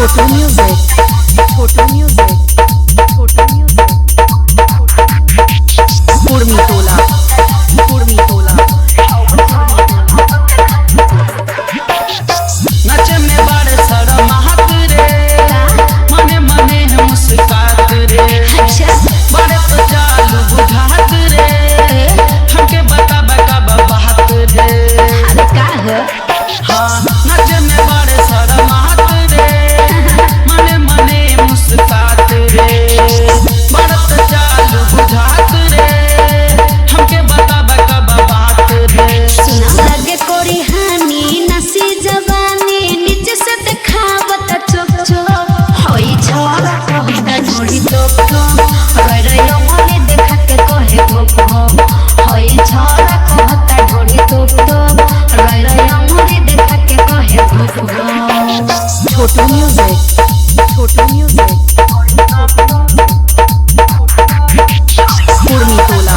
छोटू music, छोटू music, छोटू music, Kurmi तोला, कुर्मी तोला। नचे में बड़े शर्मात रे, मने मने मुस्कात रे, बड़े तो चालू बुझात रे, हमके बता बता बात रे। हाँ नचे में बड़े शर्मात रे, मने मने मुस्कात रे, बड़े तो चालू बुझात रे, हमके बता बता बात रे। लगे कोरी हानी नसी जवानी नीचे से दिखावत चुप चुप होई छोरा कहता छोड़ी टोप टोप रोय रोय मोने देखा के कहे भोप भोप होई छोरा कहता छोड़ी टोप टोप रोय रोय मोने देखा के कहे भोप भोप। छोटू म्यूजिक, छोटू म्यूजिक, कुर्मी तोला,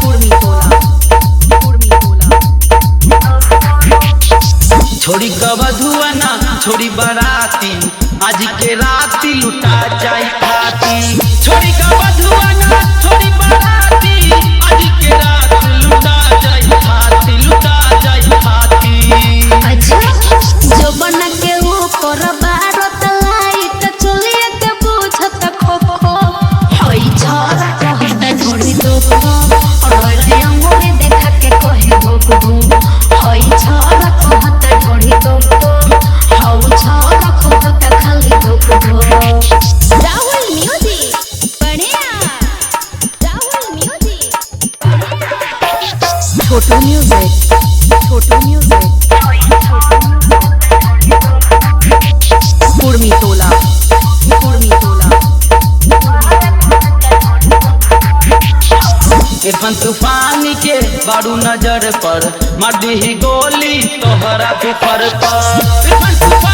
कुर्मी तोला, कुर्मी तोला। छोड़ी गवधुआना छोड़ी बराती, आज के राती लुटा जाई खाती। छोड़ी गवधुआना छोड़ी बराती, आज के रात लुटा जाई खाती, लुटा जाई खाती। अच्छा जो बना के ऊपर बारत लाइट चलिए के बुझत खो खो होई छोरा कहता छोड़ी टोप टोप रोय रोय मोने देखा के कहे भोप भोप होई छोरा कहता छोड़ी टोप टोप हौ छोरा कहता खाली भोप भोप। राहुल म्यूजिक बढ़िया, राहुल म्यूजिक छोटू म्यूजिक, छोटू म्यूजिक, कुर्मी तोला, कुर्मी तोला। इरफान तूफानी के बारू नजर पर मार दी गोली तोहरा दुपर पर। इरफान तूफानी